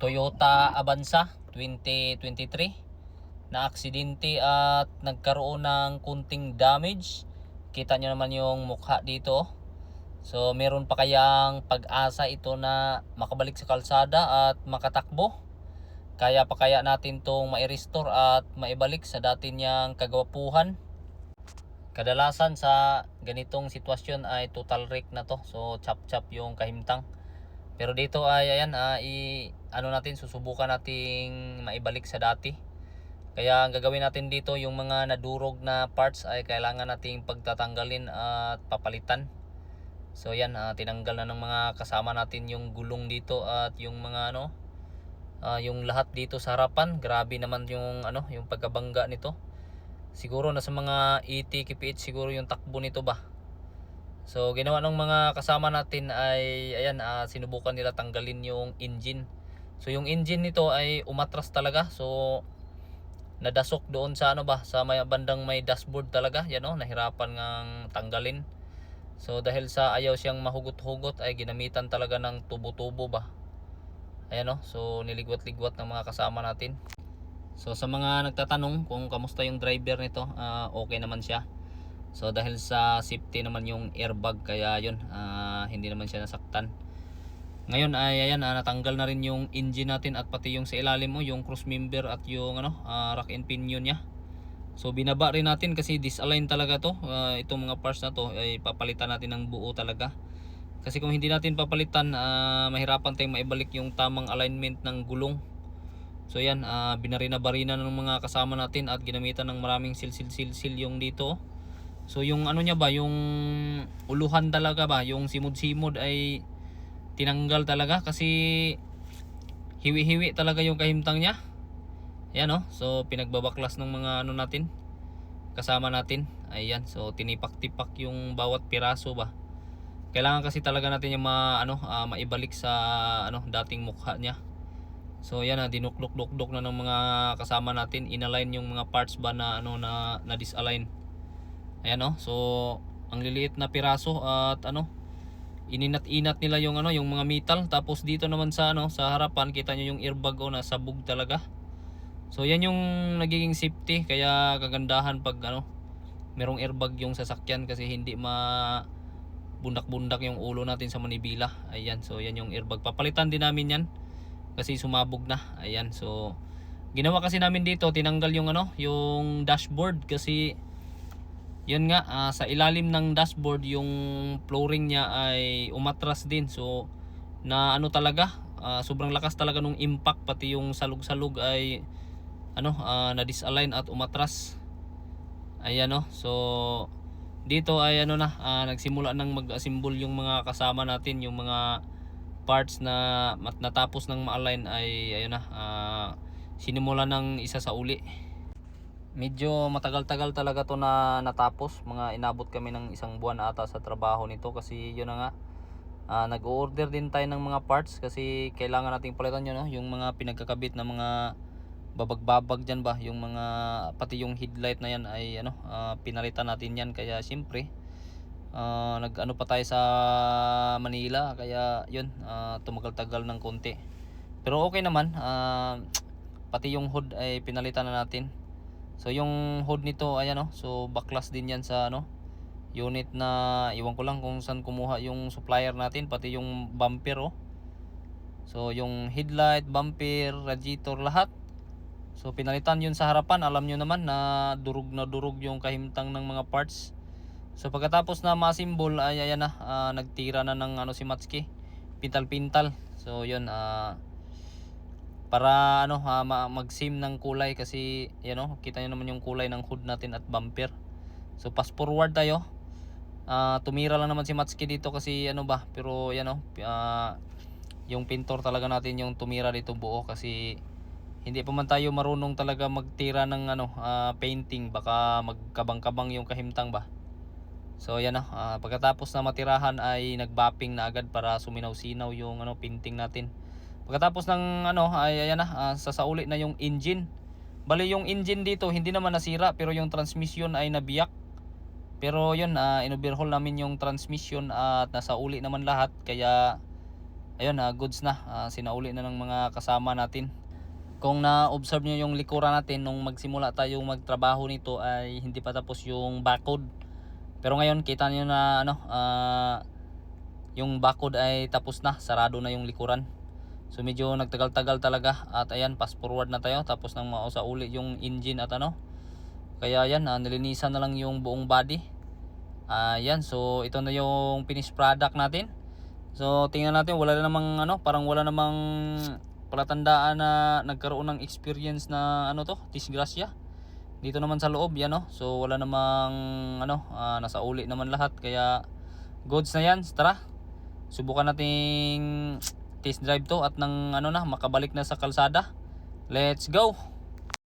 Toyota Avanza 2023 na aksidente at nagkaroon ng kunting damage. Kita nyo naman yung mukha dito. So meron pa kayang pag-asa ito na makabalik sa kalsada at makatakbo? Kaya pa kaya natin tong mai-restore at maibalik sa dati niyang kagwapuhan? Kadalasan sa ganitong sitwasyon ay total wreck na to. So chap-chap yung kahimtang. Pero dito ay ayan, susubukan nating maibalik sa dati. Kaya ang gagawin natin dito, yung mga nadurog na parts ay kailangan nating pagtatanggalin at papalitan. So yan, tinanggal na ng mga kasama natin yung gulong dito at yung mga yung lahat dito sa harapan. Grabe naman yung pagkabangga nito. Siguro nasa mga 80 kph siguro yung takbo nito ba. So ginawa ng mga kasama natin ay ayan, sinubukan nila tanggalin yung engine. So yung engine nito ay umatras talaga. So nadasok doon sa sa may bandang may dashboard talaga. Yan nahirapan ngang tanggalin. So dahil sa ayaw siyang mahugot-hugot ay ginamitan talaga ng tubo-tubo ba. Ayan so niligwat-ligwat ng mga kasama natin. So sa mga nagtatanong kung kamusta yung driver nito, okay naman siya. So dahil sa safety naman yung airbag, kaya yun, hindi naman siya nasaktan. Ngayon ay ayan, natanggal na rin yung engine natin at pati yung sa ilalim yung cross member at yung rack and pinion niya. So binaba rin natin kasi disalign talaga to. Itong mga parts na to ay papalitan natin ng buo talaga. Kasi kung hindi natin papalitan, mahirapan tayong maibalik yung tamang alignment ng gulong. So yan, binarina-barina ng mga kasama natin at ginamitan ng maraming sil yung dito. So yung niya ba, yung uluhan talaga ba, yung simod-simod ay tinanggal talaga kasi hiwi-hiwi talaga yung kahimtang niya. Ayan so pinagbabaklas ng mga natin, kasama natin. Ayan, so tinipak-tipak yung bawat piraso ba. Kailangan kasi talaga natin yung maibalik sa dating mukha niya. So yan, dinuklok-dok na ng mga kasama natin, inalign yung mga parts ba na na disalign. Ayan so ang liliit na piraso at ininat-inat nila yung yung mga metal. Tapos dito naman sa sa harapan, kita nyo yung airbag na sabog talaga. So yan yung nagiging safety, kaya kagandahan pag merong airbag yung sasakyan, kasi hindi bundak-bundak yung ulo natin sa manibela. Ayan, so yan yung airbag. Papalitan din namin yan kasi sumabog na. Ayan, so ginawa kasi namin dito, tinanggal yung yung dashboard kasi yun nga, sa ilalim ng dashboard yung flooring niya ay umatras din. So na talaga, sobrang lakas talaga nung impact, pati yung salug-salug ay na disalign at umatras. Ayan so dito ay nagsimula nang mag-assemble yung mga kasama natin, yung mga parts na natapos ng ma-align ay ayun sinimula ng isa sa uli. Medyo matagal-tagal talaga to na natapos. Mga inabot kami ng 1 buwan ata sa trabaho nito, kasi yun na nga, nag-order din tayo ng mga parts kasi kailangan nating palitan yun yung mga pinagkakabit na mga babag-babag dyan ba, yung mga pati yung headlight na yan ay pinalitan natin yan. Kaya siyempre nag pa tayo sa Manila, kaya yun, tumagal-tagal ng konti. Pero okay naman, pati yung hood ay pinalitan na natin. So yung hood nito ayan so baklas din yan sa unit na iwan ko lang kung saan kumuha yung supplier natin, pati yung bumper So yung headlight, bumper, radiator, lahat. So pinalitan yun sa harapan. Alam nyo naman na durug yung kahimtang ng mga parts. So pagkatapos na ma-assemble ay ayan nagtira na ng si Matsuki, pintal-pintal. So yun, para mag-sim ng kulay, kasi kita nyo naman yung kulay ng hood natin at bumper. So fast forward tayo, tumira lang naman si Matsuki dito kasi pero yan yung pintor talaga natin yung tumira dito buo, kasi hindi pa man tayo marunong talaga magtira ng painting, baka magkabang-kabang yung kahimtang ba. So yan pagkatapos na matirahan ay nagbapping na agad para suminaw-sinaw yung painting natin. Pagkatapos ng ay ayan sasauli na yung engine. Bali yung engine dito hindi naman nasira, pero yung transmission ay nabiyak. Pero yun, in-overhaul namin yung transmission at nasauli naman lahat. Kaya ayun, goods na. Sinauli na ng mga kasama natin. Kung na-observe nyo yung likuran natin nung magsimula tayong magtrabaho nito ay hindi pa tapos yung bakod. Pero ngayon kita nyo na yung bakod ay tapos na, sarado na yung likuran. So medyo nagtagal-tagal talaga at ayan, fast forward na tayo tapos nang mausauli yung engine at kaya ayan, nilinisan na lang yung buong body. Ayan, so ito na yung finished product natin. So tingnan natin, wala na namang parang wala namang palatandaan na nagkaroon ng experience na disgrasya. Dito naman sa loob yan, so wala namang nasa uli naman lahat, kaya goods na yan. Tara, subukan nating test drive to at nang makabalik na sa kalsada. Let's go.